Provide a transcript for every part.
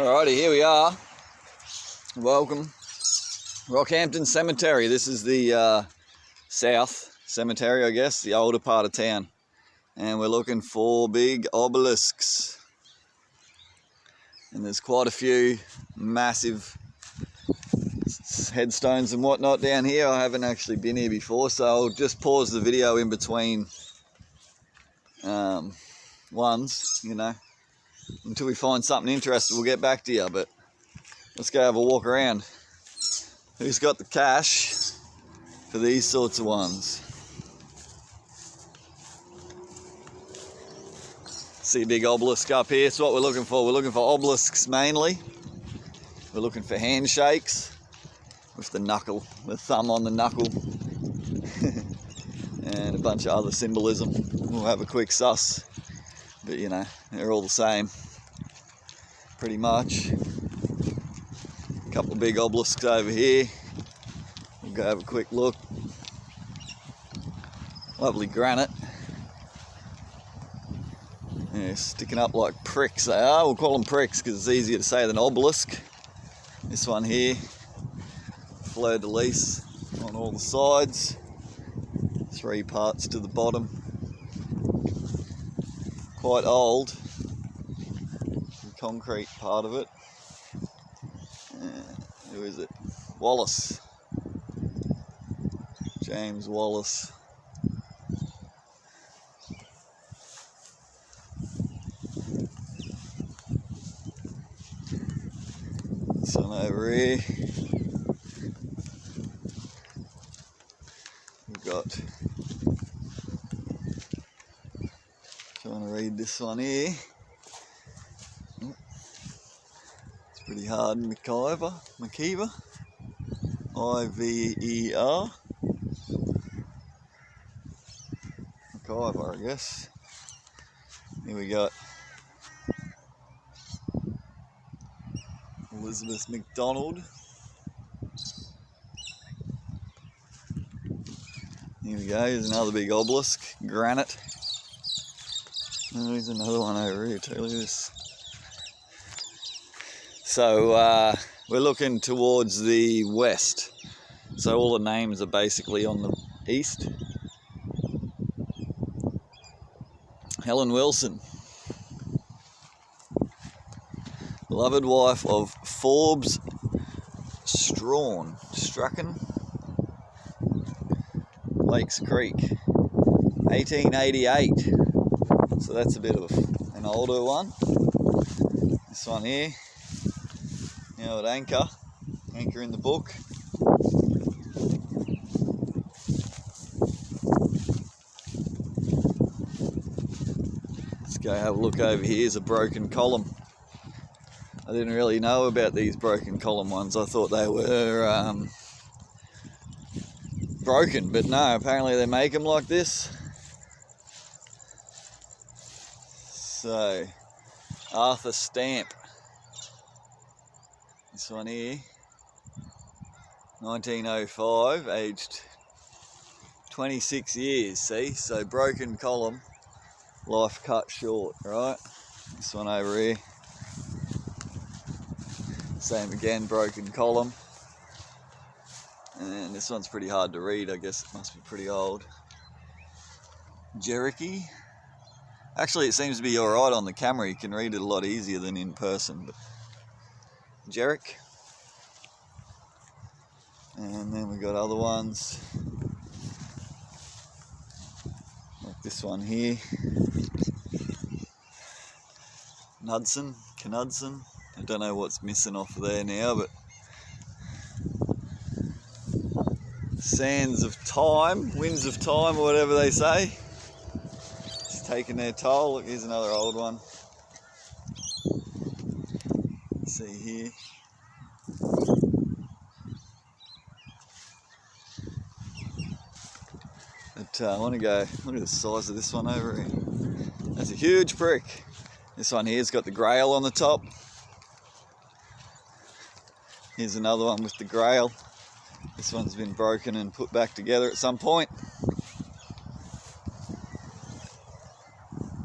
Alrighty, here we are. Welcome. Rockhampton Cemetery. This is the south cemetery, I guess, the older part of town. And we're looking for big obelisks. And there's quite a few massive headstones and whatnot down here. I haven't actually been here before, so I'll just pause the video in between ones, you know. Until we find something interesting, we'll get back to you, but let's go have a walk around. Who's got the cash for these sorts of ones? See a big obelisk up here. So what we're looking for, we're looking for obelisks mainly. We're looking for handshakes with the thumb on the knuckle, and a bunch of other symbolism. We'll have a quick suss, but you know, they're all the same, pretty much. A couple of big obelisks over here. We'll go have a quick look. Lovely granite. Yeah, sticking up like pricks they are. We'll call them pricks because it's easier to say than obelisk. This one here, fleur-de-lis on all the sides. 3 parts to the bottom. Quite old. The concrete part of it. Who is it? Wallace. James Wallace. This one over here. We've got, trying to read this one here. It's pretty hard. McIver, I-V-E-R. McIver, I guess. Here we got Elizabeth McDonald. Here we go, here's another big obelisk, granite. There's another one over here too, look at this. So we're looking towards the west. So all the names are basically on the east. Helen Wilson. Beloved wife of Forbes Strachan. Lakes Creek, 1888. So that's a bit of an older one. This one here, you know, at Anchor in the book. Let's go have a look over here. Here's a broken column. I didn't really know about these broken column ones. I thought they were broken, but no, apparently they make them like this. So, Arthur Stamp. This one here, 1905, aged 26 years, see? So broken column, life cut short, right? This one over here. Same again, broken column. And this one's pretty hard to read, I guess it must be pretty old. Jericho. Actually, it seems to be alright on the camera, you can read it a lot easier than in person. But Jericho. And then we got other ones. Like this one here. Knudsen. I don't know what's missing off of there now, but sands of time, winds of time, or whatever they say. It's taking their toll. Look, here's another old one. Let's see here. But I want to go, look at the size of this one over here. That's a huge brick. This one here's got the grail on the top. Here's another one with the grail. This one's been broken and put back together at some point.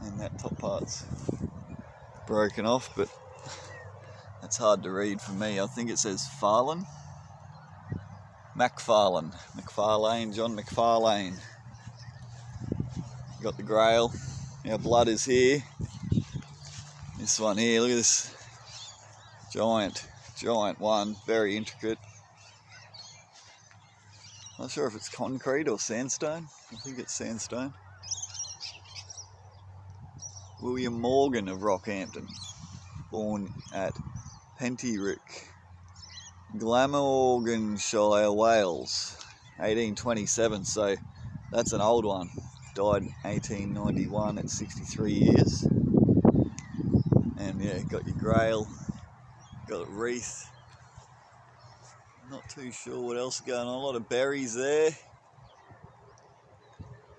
And that top part's broken off, but It's hard to read for me. I think it says Farlan. McFarlane, John McFarlane. Got the grail. Our blood is here. This one here, look at this. Giant one, very intricate. Not sure if it's concrete or sandstone. I think it's sandstone. William Morgan of Rockhampton, born at Pentyrick, Glamorganshire, Wales, 1827, so that's an old one. Died in 1891 at 63 years. And yeah, got your grail, got a wreath. Not too sure what else is going on. A lot of berries there.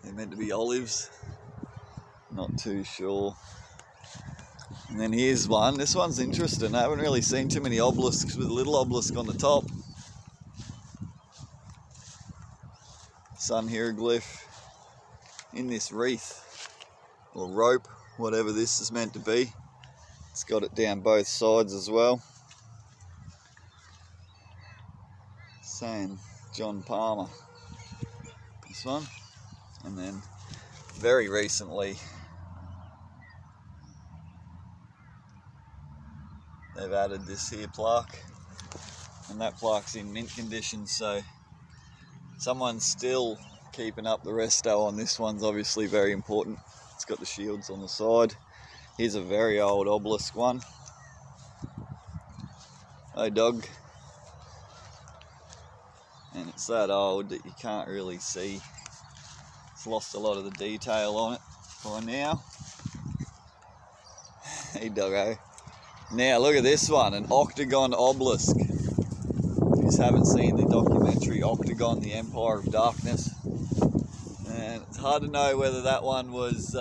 They're meant to be olives. Not too sure. And then here's one. This one's interesting. I haven't really seen too many obelisks with a little obelisk on the top. Sun hieroglyph in this wreath or rope, whatever this is meant to be. It's got it down both sides as well. Saying John Palmer, this one. And then very recently they've added this here plaque, and that plaque's in mint condition, so someone's still keeping up the resto on this one's obviously very important. It's got the shields on the side. Here's a very old obelisk one. Hey dog. And it's that old that you can't really see. It's lost a lot of the detail on it by now. Hey doggo. Now look at this one, an octagon obelisk. If you haven't seen the documentary Octagon, the Empire of Darkness. And it's hard to know whether that one was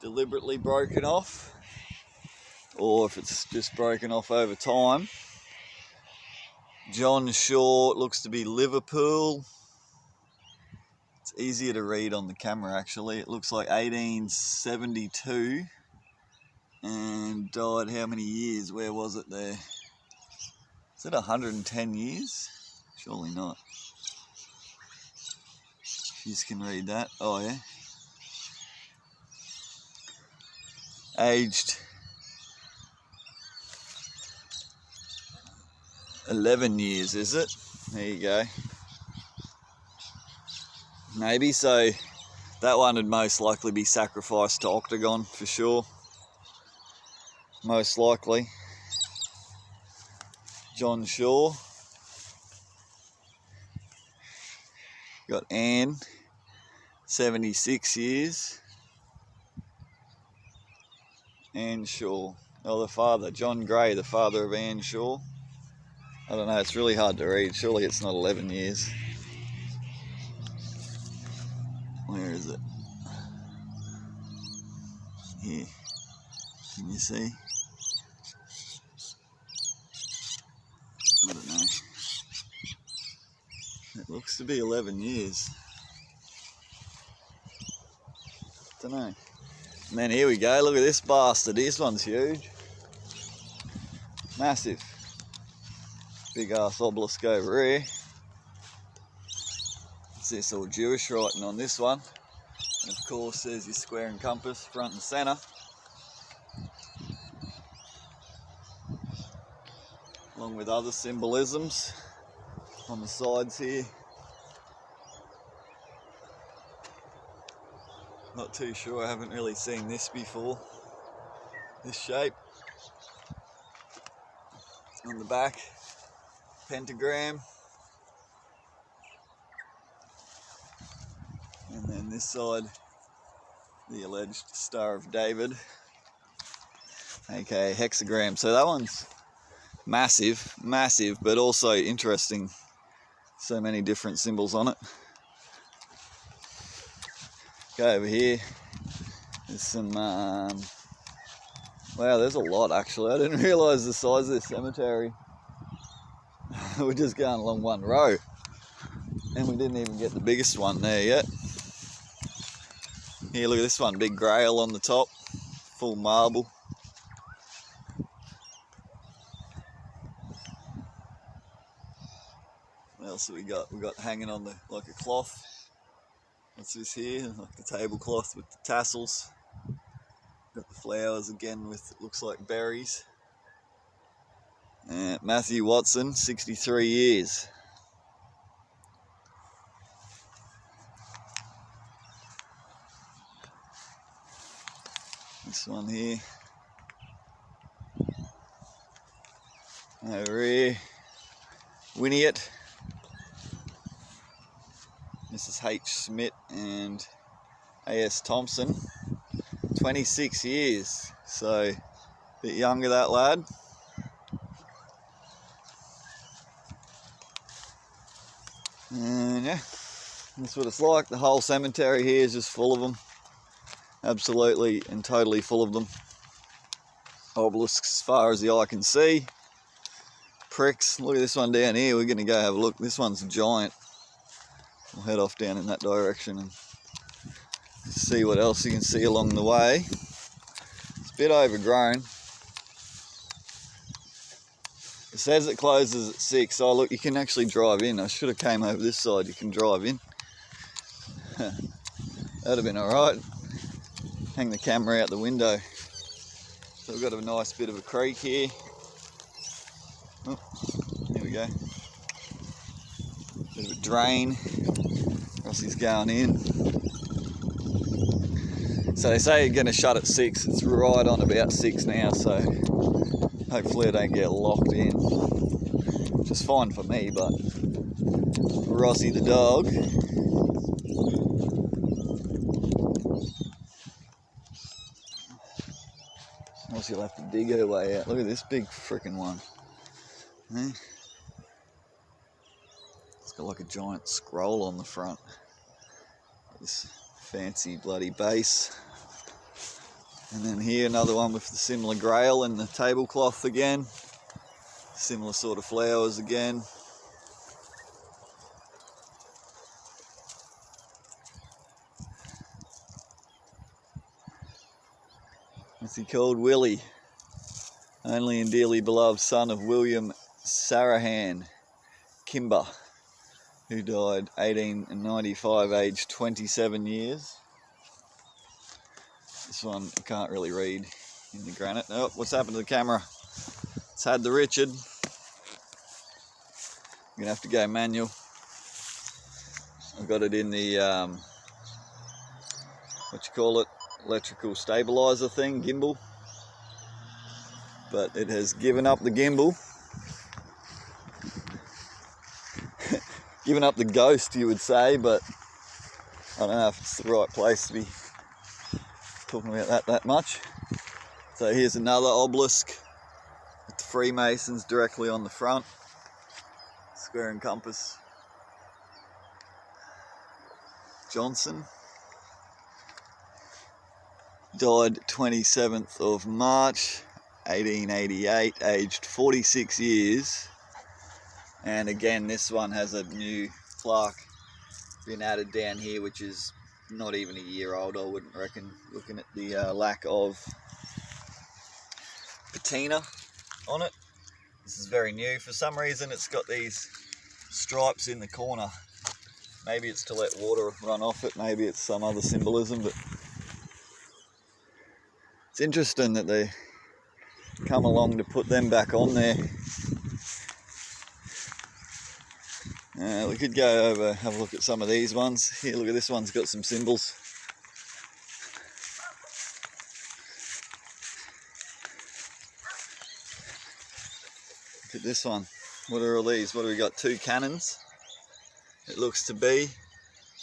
deliberately broken off or if it's just broken off over time. John Shaw, it looks to be Liverpool. It's easier to read on the camera actually. It looks like 1872 and died how many years? Where was it there? Is it 110 years? Surely not. You can read that. Oh yeah. Aged 11 years, is it? There you go. Maybe, so that one would most likely be sacrificed to Octagon for sure. Most likely. John Shaw. Got Anne, 76 years. Anne Shaw. Oh, the father, John Gray, the father of Anne Shaw. I don't know, it's really hard to read. Surely it's not 11 years. Where is it? Here. Can you see? I don't know. It looks to be 11 years. Don't know. And then here we go. Look at this bastard. This one's huge. Massive. Big ass obelisk over here. What's this? All Jewish writing on this one. And of course there's your square and compass front and centre. Along with other symbolisms on the sides here. Not too sure, I haven't really seen this before. This shape. On the back, pentagram. And then this side, the alleged Star of David, aka hexagram. So that one's massive, but also interesting. So many different symbols on it. Go over here. There's some, wow, there's a lot actually. I didn't realise the size of this cemetery. We're just going along one row. And we didn't even get the biggest one there yet. Here, look at this one, big grail on the top, full marble. What else have we got? We got hanging on the like a cloth. What's this here? Like the tablecloth with the tassels. Got the flowers again with, it looks like berries. Matthew Watson, 63 years. This one here. Over here. Winniett. Mrs. H. Smith and A.S. Thompson. 26 years. So, a bit younger that lad. And yeah, that's what it's like. The whole cemetery here is just full of them. Absolutely and totally full of them. Obelisks as far as the eye can see. Pricks. Look at this one down here. We're going to go have a look. This one's giant. We'll head off down in that direction and see what else you can see along the way. It's a bit overgrown. It says it closes at 6. Oh look, you can actually drive in. I should have came over this side. You can drive in. That'd have been alright. Hang the camera out the window. So we've got a nice bit of a creek here. Oh, here we go. Bit of a drain. Rossie's going in. So they say you're going to shut at 6. It's right on about 6 now, so hopefully I don't get locked in. Which is fine for me, but for Rossie the dog. Rossie will have to dig her way out. Look at this big freaking one. Eh? It's got like a giant scroll on the front. This fancy bloody base. And then here another one with the similar grail and the tablecloth again. Similar sort of flowers again. What's he called? Willie. Only and dearly beloved son of William Sarahan Kimber, who died 1895, aged 27 years. This one I can't really read in the granite. Oh, what's happened to the camera? It's had the Richard. I'm gonna have to go manual. I've got it in the what you call it, electrical stabilizer thing, gimbal. But it has given up the gimbal. Given up the ghost, you would say, but I don't know if it's the right place to be talking about that much. So here's another obelisk with the Freemasons directly on the front. Square and compass. Johnson. Died 27th of March 1888, aged 46 years. And again, this one has a new plaque been added down here, which is not even a year old, I wouldn't reckon, looking at the lack of patina on it. This is very new. For some reason it's got these stripes in the corner. Maybe it's to let water run off it, maybe it's some other symbolism, but it's interesting that they come along to put them back on there. We could go over, have a look at some of these ones. Here, look at this one's got some symbols. Look at this one. What are all these? What do we got? 2 cannons, it looks to be.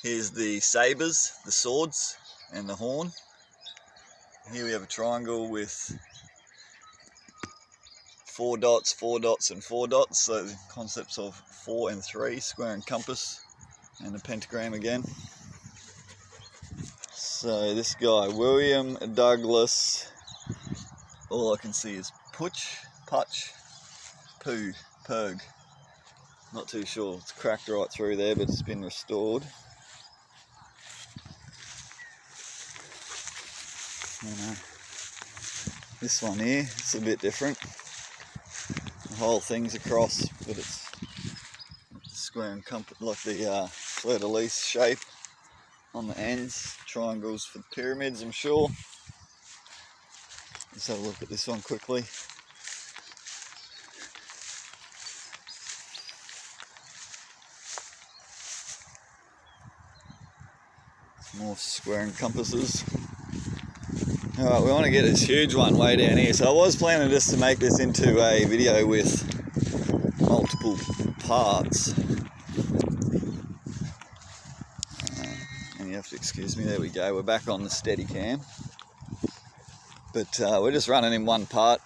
Here's the sabres, the swords, and the horn. Here we have a triangle with 4 dots, 4 dots, and 4 dots. So the concepts of 4 and 3, square and compass, and a pentagram again. So this guy, William Douglas, all I can see is Putch, Poo, Purg. Not too sure, it's cracked right through there, but it's been restored. This one here, it's a bit different. The whole thing's across, but it's square and compass, like the fleur-de-lis shape on the ends. Triangles for the pyramids, I'm sure. Let's have a look at this one quickly. More square and compasses. Alright, we want to get this huge one way down here. So I was planning just to make this into a video with multiple parts. And you have to excuse me, there we go, we're back on the Steadicam. But we're just running in one part.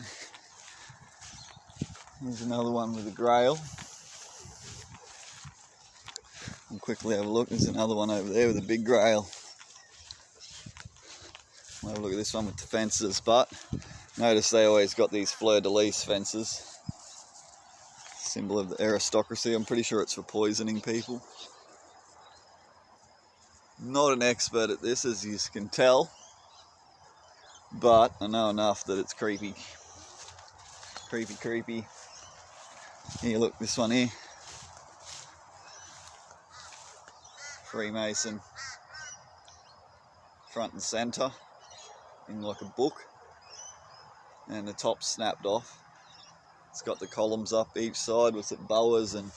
Here's another one with a grail. We'll quickly have a look, there's another one over there with a big grail. We'll have a look at this one with the fences, but notice they always got these fleur-de-lis fences. Symbol of the aristocracy. I'm pretty sure it's for poisoning people. Not an expert at this, as you can tell, but I know enough that it's creepy. Creepy. Here, look, this one here. Freemason. Front and centre. In like a book. And the top snapped off. It's got the columns up each side. What's it? Boas and...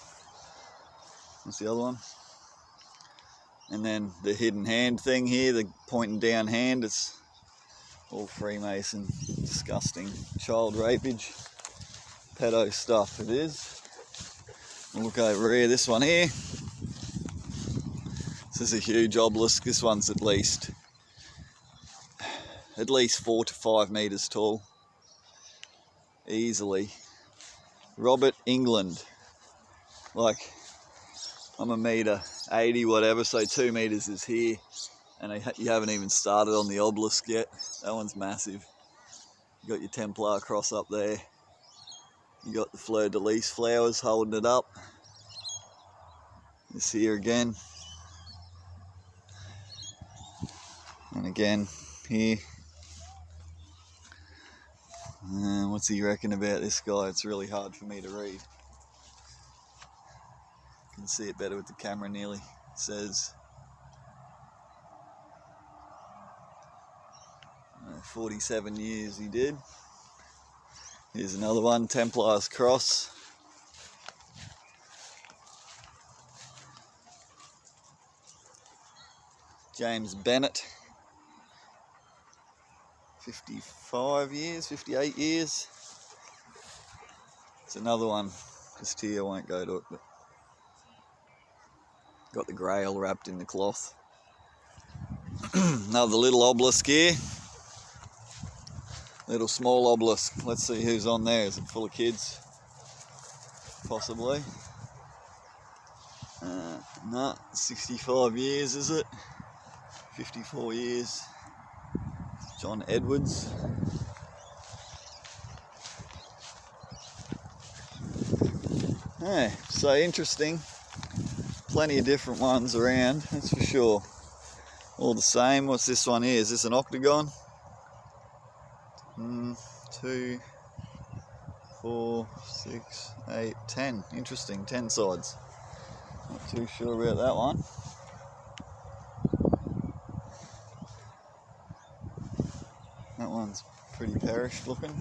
what's the other one? And then the hidden hand thing here, the pointing down hand, it's all Freemason, disgusting child rapage, pedo stuff it is. We'll look over here, this one here. This is a huge obelisk. This one's at least 4 to 5 metres tall. Easily. Robert England. Like, I'm 1.80 m, whatever, so 2 metres is here. And you haven't even started on the obelisk yet. That one's massive. You got your Templar cross up there. You got the fleur-de-lis flowers holding it up. This here again. And again, here. What's he reckon about this guy? It's really hard for me to read. You can see it better with the camera nearly. It says 47 years he did. Here's another one, Templar's cross. James Bennett. 55 years, 58 years. It's another one. Just here, I won't go to it, but got the grail wrapped in the cloth. Another little obelisk here. Little small obelisk. Let's see who's on there. Is it full of kids? Possibly. No, 65 years is it? 54 years. John Edwards. Yeah, so interesting. Plenty of different ones around, that's for sure. All the same. What's this one here? Is this an octagon? 2, 4, 6, 8, 10. Interesting, 10 sides. Not too sure about that one. That one's pretty perished looking.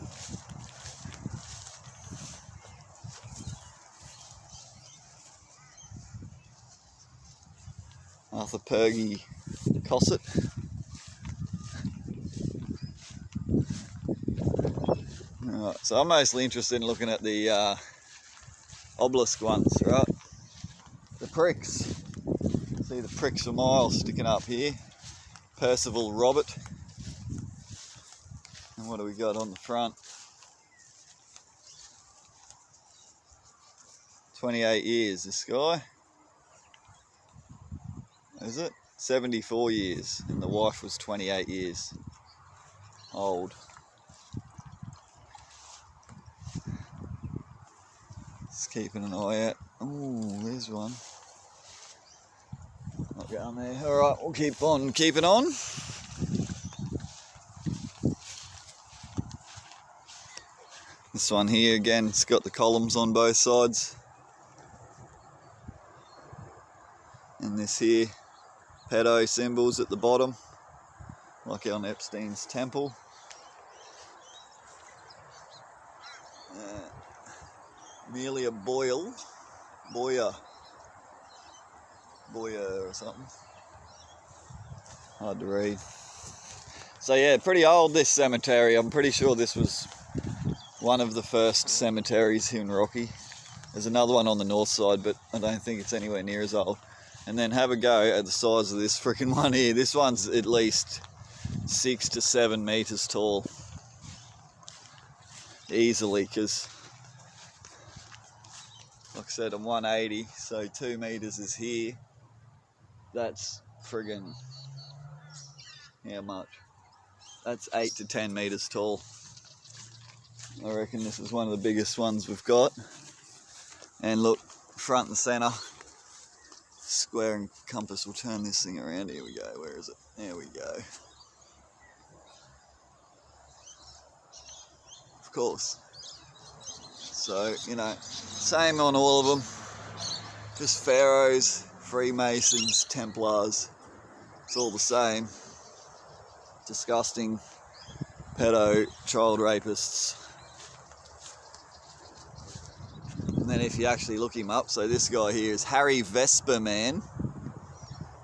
Arthur Pergy Cosset. Right, so I'm mostly interested in looking at the obelisk ones, right? The pricks. See the pricks for miles sticking up here. Percival Robert. And what do we got on the front? 28 years, this guy. Is it? 74 years, and the wife was 28 years old. Just keeping an eye out. Oh, there's one. Not going there. Alright, we'll keep on keeping on. This one here again, it's got the columns on both sides. this here pedo symbols at the bottom, like on Epstein's temple. Amelia Boyer or something. Hard to read. So yeah, pretty old this cemetery. I'm pretty sure this was one of the first cemeteries here in Rocky. There's another one on the north side, but I don't think it's anywhere near as old. And then have a go at the size of this freaking one here. This one's at least 6 to 7 meters tall. Easily, because like I said, I'm 180, so 2 meters is here. That's friggin', how much? That's 8 to 10 meters tall. I reckon this is one of the biggest ones we've got. And look, front and center, square and compass will turn this thing around. Here we go, where is it? There we go. Of course. So, you know, same on all of them. Just Pharoahs, Freemasons, Templars. It's all the same. Disgusting pedo child rapists. And then if you actually look him up, so this guy here is Harry Vesperman.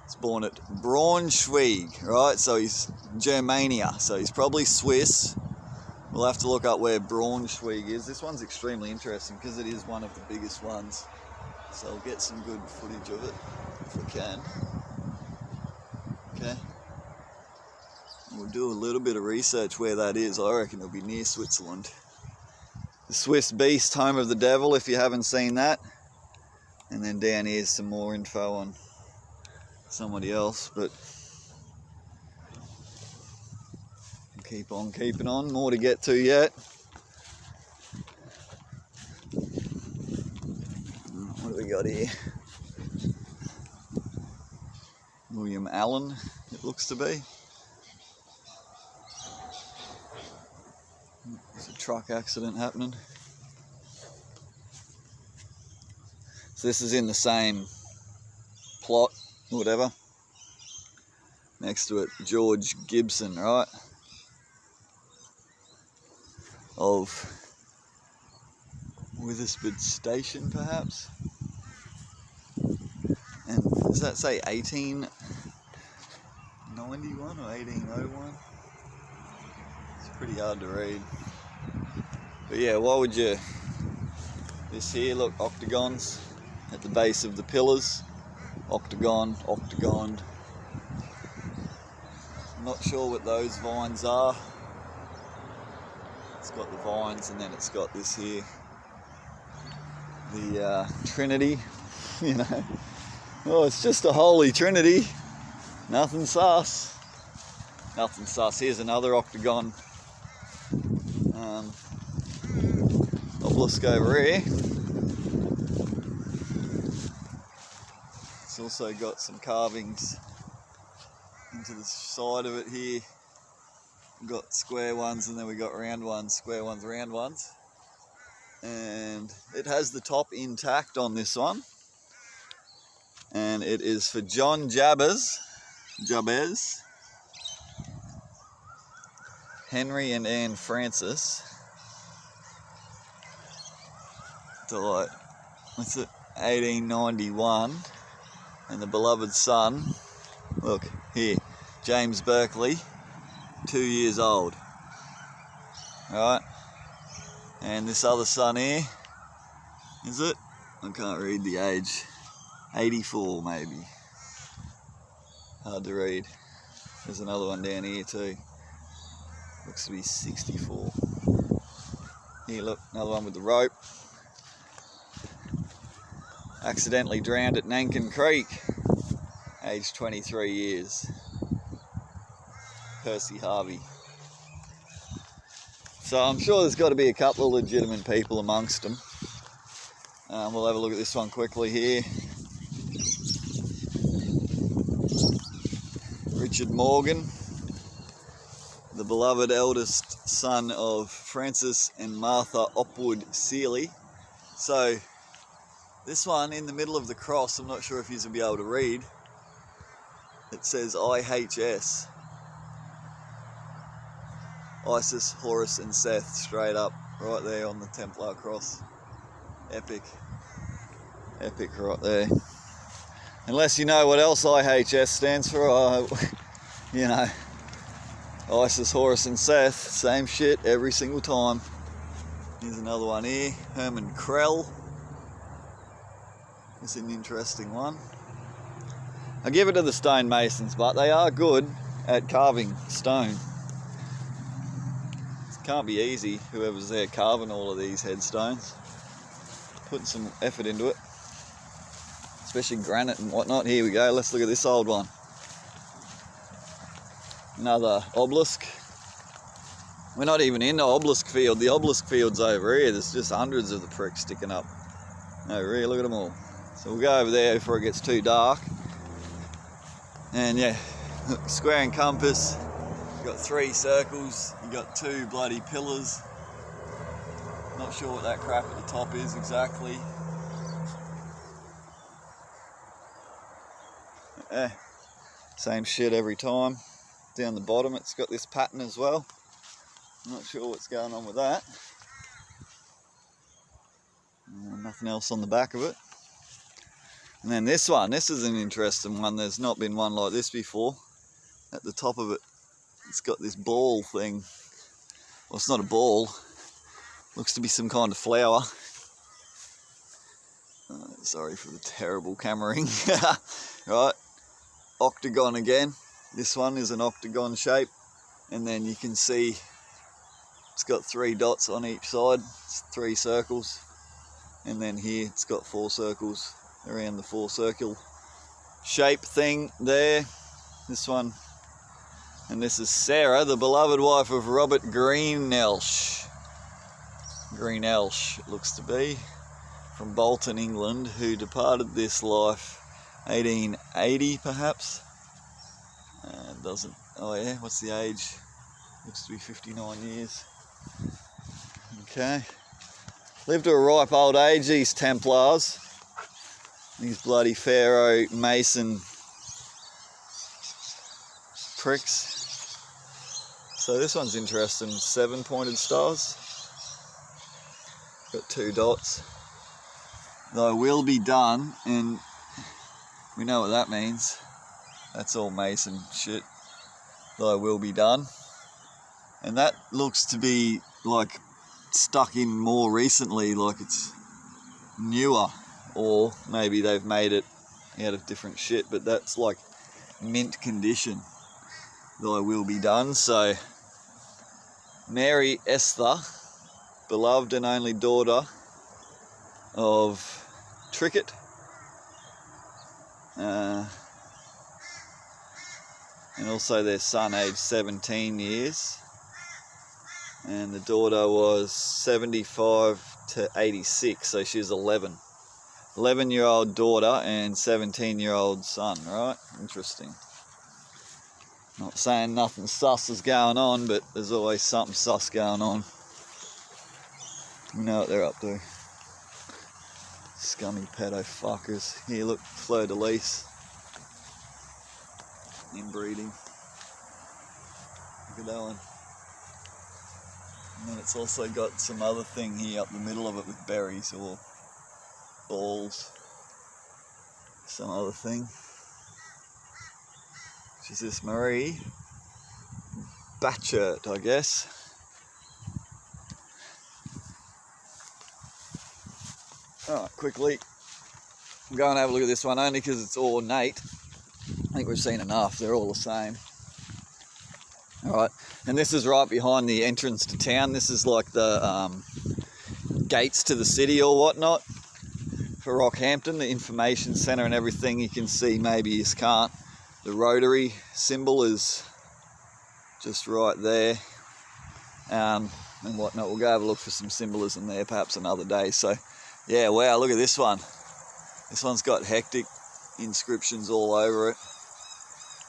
He's born at Braunschweig, right? So he's Germania, so he's probably Swiss. We'll have to look up where Braunschweig is. This one's extremely interesting because it is one of the biggest ones. So I'll get some good footage of it if we can. Okay. We'll do a little bit of research where that is. I reckon it'll be near Switzerland. The Swiss Beast, home of the devil, if you haven't seen that. And then down here's some more info on somebody else, but keep on keeping on, more to get to yet. What do we got here? William Allen, it looks to be. There's a truck accident happening. So this is in the same plot, whatever. Next to it, George Gibson, right? Of Witherspoon Station, perhaps. And does that say 1891 or 1801? It's pretty hard to read. But yeah, why would you... This here, look, octagons at the base of the pillars. Octagon, octagon. I'm not sure what those vines are. It's got the vines, and then it's got this here, the Trinity, you know. Oh, it's just a holy Trinity. Nothing sus. Nothing sus. Here's another octagon obelisk over here. It's also got some carvings into the side of it here. We've got square ones, and then we got round ones, square ones, round ones. And it has the top intact on this one. And it is for John Jabez, Henry and Anne Francis. Died, what's it, 1891. And the beloved son, look here, James Berkeley, 2 years old, right? And this other son here, is it? I can't read the age. 84 maybe. Hard to read. There's another one down here too. Looks to be 64. Here, look, another one with the rope. Accidentally drowned at Nankin Creek, aged 23 years. Percy Harvey. So I'm sure there's got to be a couple of legitimate people amongst them. We'll have a look at this one quickly here. Richard Morgan, the beloved eldest son of Francis and Martha Opwood Seeley. So this one in the middle of the cross, I'm not sure if you'll be able to read, It says IHS. Isis, Horus and Seth, straight up, right there on the Templar cross. Epic. Epic right there. Unless you know what else IHS stands for, you know, Isis, Horus and Seth, same shit every single time. Here's another one here, Herman Krell. It's an interesting one. I give it to the stonemasons, but they are good at carving stone. It can't be easy, whoever's there carving all of these headstones. Putting some effort into it. Especially granite and whatnot. Here we go, let's look at this old one. Another obelisk. We're not even in the obelisk field. The obelisk field's over here. There's just hundreds of the pricks sticking up. Over here, look at them all. So we'll go over there before it gets too dark. And yeah, square and compass. You've got 3 circles. You've got 2 bloody pillars. Not sure what that crap at the top is exactly. Same shit every time. Down the bottom it's got this pattern as well. Not sure what's going on with that. Nothing else on the back of it. And then this one, this is an interesting one. There's not been one like this before. At the top of it, it's got this ball thing. Well, it's not a ball. Looks to be some kind of flower. Sorry for the terrible cameraing. Right, octagon again. This one is an octagon shape. And then you can see it's got 3 dots on each side. It's 3 circles. And then here it's got 4 circles around the 4 circle shape thing there. This one. And this is Sarah, the beloved wife of Robert Greenelsh. Greenelsh, it looks to be, from Bolton, England, who departed this life 1880 perhaps. Doesn't, oh yeah, what's the age? Looks to be 59 years. Okay. Lived to a ripe old age, these Templars. These bloody Pharaoh Mason pricks. So this one's interesting, 7 pointed stars. Got 2 dots. Thy will be done, and we know what that means. That's all Mason shit. Thy will be done. And that looks to be like stuck in more recently, like it's newer, or maybe they've made it out of different shit, but that's like mint condition. Thy will be done. So Mary Esther, beloved and only daughter of Trickett, and also their son aged 17 years, and the daughter was 75 to 86, so she's 11. 11-year-old daughter and 17-year-old son, right? Interesting. Not saying nothing sus is going on, but there's always something sus going on. We know what they're up to. Scummy pedo fuckers. Here, look, fleur-de-lis. Inbreeding. Look at that one. And then it's also got some other thing here up the middle of it with berries or balls. Some other thing. Which is this Marie Batchert, I guess. Alright, quickly. I'm going to have a look at this one only because it's ornate. I think we've seen enough, they're all the same. Alright, and this is right behind the entrance to town. This is like the gates to the city or whatnot for Rockhampton, the information centre and everything. You can see, maybe you can't, the rotary symbol is just right there, and whatnot. We'll go have a look for some symbolism there perhaps another day. So yeah, wow, look at this one. This one's got hectic inscriptions all over it.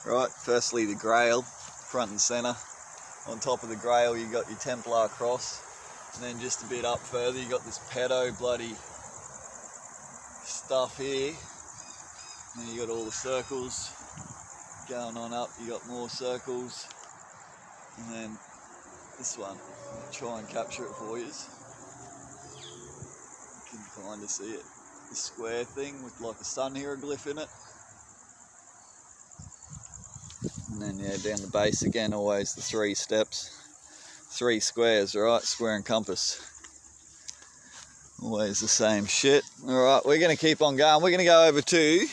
Right, firstly the Grail, front and centre. On top of the Grail you got your Templar cross, and then just a bit up further you got this pedo bloody stuff here. And you got all the circles Going on up, you got more circles, and then this one, I'll try and capture it for you. You can kind of see it. The square thing with like a sun hieroglyph in it. And then yeah, down the base again, always the 3 steps. 3 squares, right? Square and compass. Always the same shit. Alright, we're going to keep on going. We're going to go over to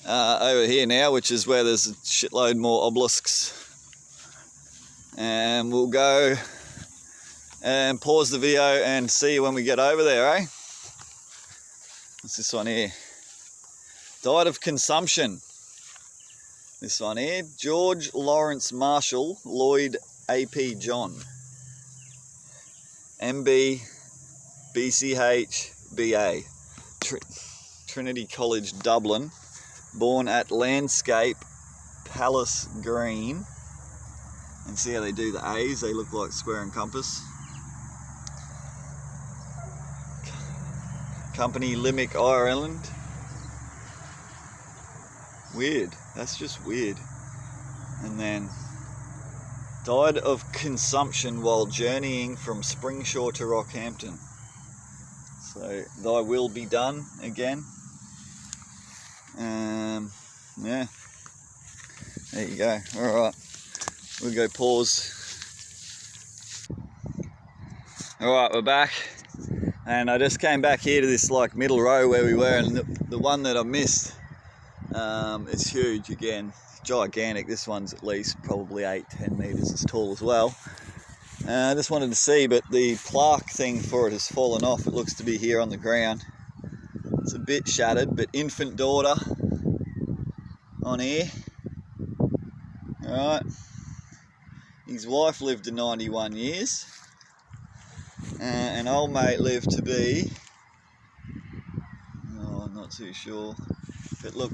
over here now, which is where there's a shitload more obelisks. And we'll go and pause the video and see you when we get over there, eh? What's this one here? Died of consumption. This one here, George Lawrence Marshall, Lloyd AP John. MB BCH BA. Trinity College, Dublin. Born at Landscape Palace Green. And see how they do the A's, they look like square and compass. Company Limerick, Ireland. Weird, that's just weird. And then died of consumption while journeying from Springshaw to Rockhampton. So thy will be done again. Yeah, there you go. Alright, we'll go pause. Alright, we're back, and I just came back here to this like middle row where we were, and the one that I missed is huge again, gigantic. This one's at least probably 8-10 metres as tall as well. I just wanted to see, but the plaque thing for it has fallen off. It looks to be here on the ground. It's a bit shattered, but infant daughter on here. Alright. His wife lived to 91 years. And old mate lived to be, oh, I'm not too sure. But look,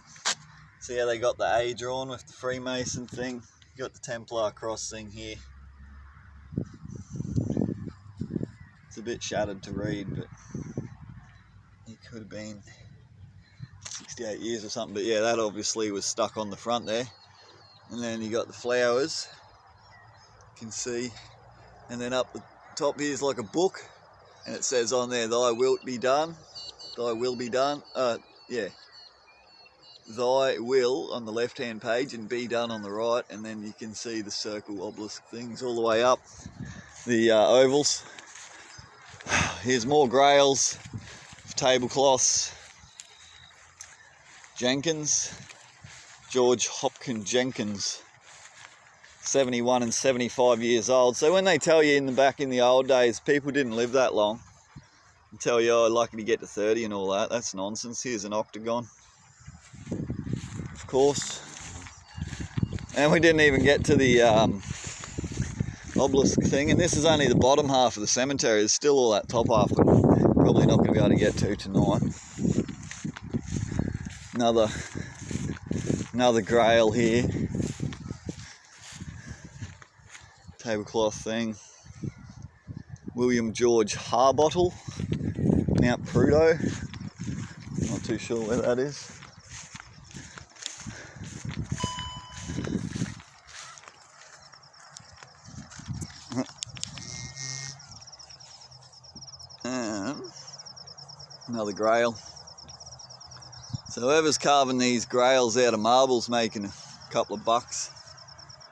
see how they got the A drawn with the Freemason thing? You got the Templar cross thing here. It's a bit shattered to read, but it could have been 68 years or something. But yeah, that obviously was stuck on the front there. And then you got the flowers, you can see. And then up the top here is like a book, and it says on there, thy wilt be done. Thy will be done. Yeah. Thy will on the left hand page and be done on the right, and then you can see the circle obelisk things all the way up the ovals. Here's more grails, tablecloths. Jenkins, George Hopkins Jenkins, 71 and 75 years old. So when they tell you back in the old days people didn't live that long, and tell you, oh, lucky to get to 30 and all that, that's nonsense. Here's an octagon, of course. And we didn't even get to the obelisk thing, and this is only the bottom half of the cemetery. There's still all that top half, but probably not going to be able to get to tonight. Another grail here. Tablecloth thing. William George Harbottle, Mount Prudhoe. Not too sure where that is. And another grail. So whoever's carving these grails out of marble's making a couple of bucks.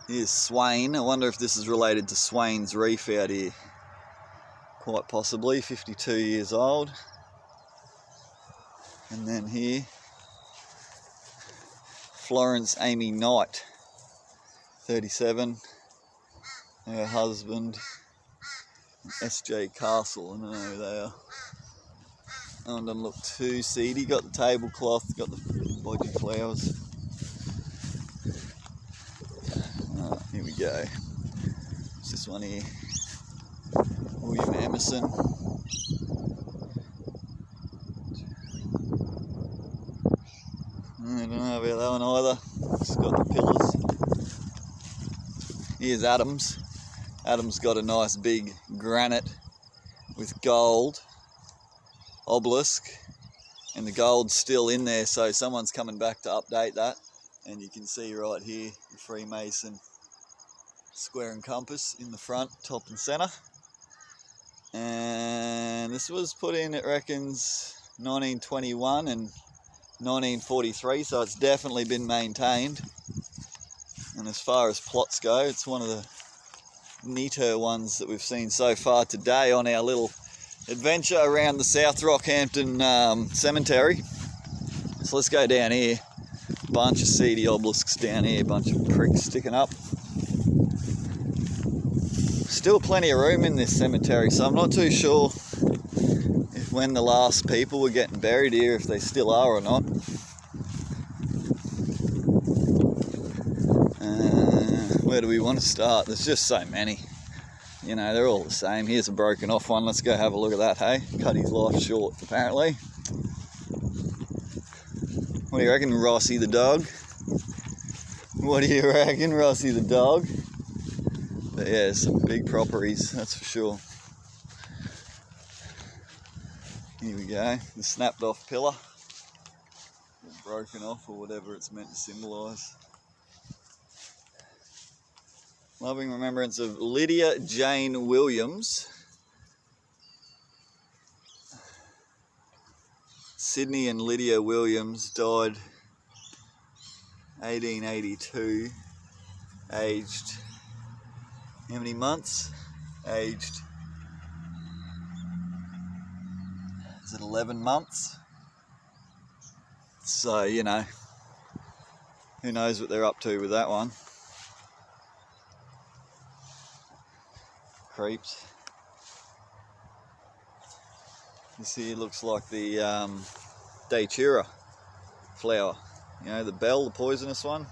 Here's Swain. I wonder if this is related to Swain's Reef out here. Quite possibly, 52 years old. And then here, Florence Amy Knight, 37. Her husband, S.J. Castle. I don't know who they are. That one doesn't look too seedy. Got the tablecloth, got the bodgy flowers. Here we go. What's this one here? William Emerson. I don't know about that one either. It's got the pillars. Here's Adams. Adams got a nice big granite with gold obelisk, and the gold's still in there, so someone's coming back to update that And you can see right here the Freemason square and compass in the front, top and centre. And this was put in, it reckons, 1921 and 1943, so it's definitely been maintained. And as far as plots go, it's one of the neater ones that we've seen so far today on our little adventure around the South Rockhampton cemetery. So let's go down here. Bunch of seedy obelisks down here, bunch of pricks sticking up. Still plenty of room in this cemetery, so I'm not too sure if when the last people were getting buried here, if they still are or not. Where do we want to start? There's just so many. You know, they're all the same. Here's a broken off one. Let's go have a look at that, hey? Cut his life short, apparently. What do you reckon, Rossi the dog? What do you reckon, Rossi the dog? But yeah, some big properties, that's for sure. Here we go, the snapped off pillar. Or broken off, or whatever it's meant to symbolise. Loving remembrance of Lydia Jane Williams. Sydney and Lydia Williams died 1882, aged how many months? Aged, is it 11 months? So, you know, who knows what they're up to with that one. Creeps. This here looks like the Datura flower. You know, the bell, the poisonous one.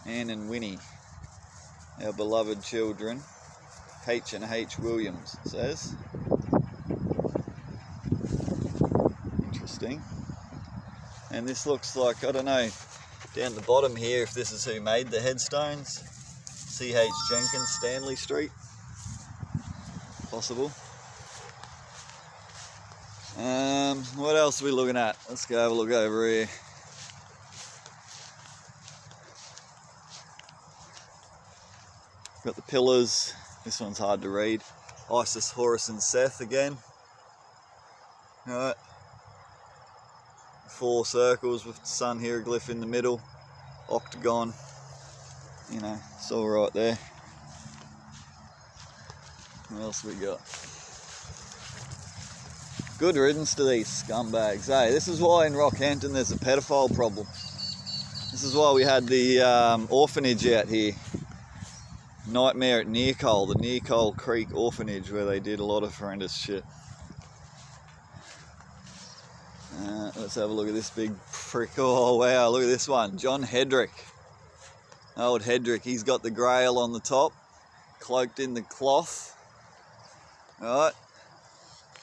Anne and Winnie, our beloved children. H&H Williams, it says. Interesting. And this looks like, I don't know, down the bottom here, if this is who made the headstones. C.H. Jenkins, Stanley Street. Possible. What else are we looking at? Let's go have a look over here. Got the pillars. This one's hard to read. Isis, Horus and Seth again. Alright. 4 circles with the sun hieroglyph in the middle. Octagon. You know, it's all right there. What else we got? Good riddance to these scumbags. Hey, this is why in Rockhampton there's a pedophile problem. This is why we had the orphanage out here. Nightmare at Nearcole, the Nearcole Creek orphanage, where they did a lot of horrendous shit. Let's have a look at this big prick. Oh wow, look at this one. John Hedrick. Old Hedrick, he's got the grail on the top, cloaked in the cloth. Alright.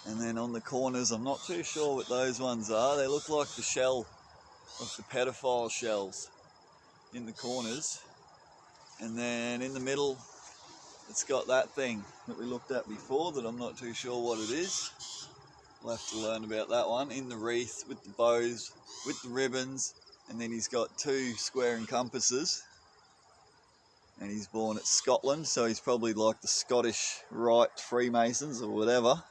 And then on the corners, I'm not too sure what those ones are. They look like the shell of the pedophile shells in the corners. And then in the middle, it's got that thing that we looked at before that I'm not too sure what it is. We'll have to learn about that one. In the wreath with the bows, with the ribbons, and then he's got 2 square and compasses. And he's born at Scotland, so he's probably like the Scottish Rite Freemasons or whatever.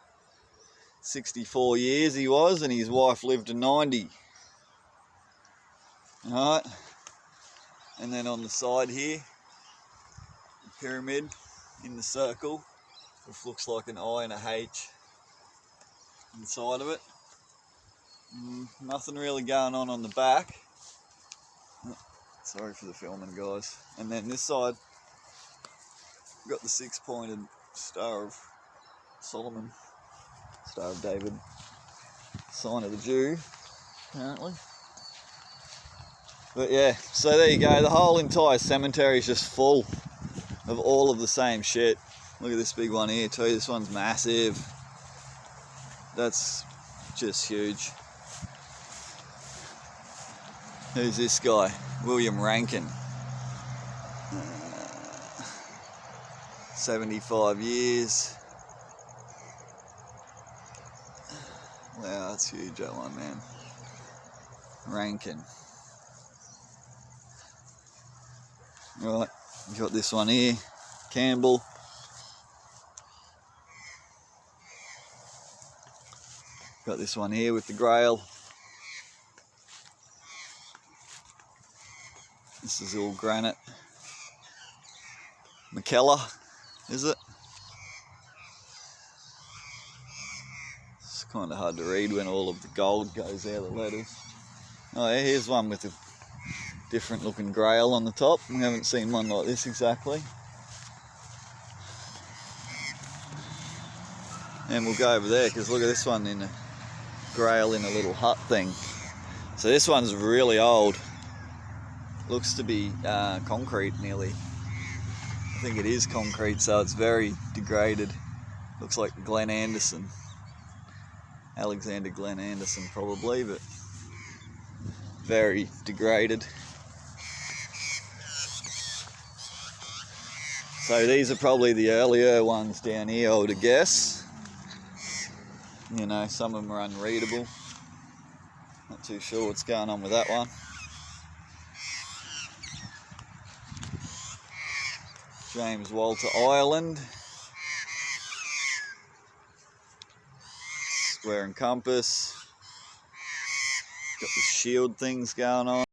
64 years he was, and his wife lived to 90. Alright. And then on the side here, the pyramid in the circle, which looks like an I and a H inside of it. Nothing really going on the back. Sorry for the filming, guys. And then this side, we've got the 6-pointed Star of Solomon, Star of David, sign of the Jew, apparently. But yeah, so there you go. The whole entire cemetery is just full of all of the same shit. Look at this big one here too. This one's massive. That's just huge. Who's this guy? William Rankin. 75 years. Wow, that's huge, that one, man. Rankin. Right, got this one here, Campbell. Got this one here with the Grail. This is all granite. McKellar, is it? It's kind of hard to read when all of the gold goes out of the letters. Oh yeah, here's one with a different looking Grail on the top. We haven't seen one like this exactly. And we'll go over there because look at this one in a Grail in a little hut thing. So this one's really old. Looks to be concrete nearly. I think it is concrete, so it's very degraded. Looks like Glenn Anderson. Alexander Glenn Anderson probably, but very degraded. So these are probably the earlier ones down here, I would guess. You know, some of them are unreadable. Not too sure what's going on with that one. James Walter Ireland. Square and compass. Got the shield things going on.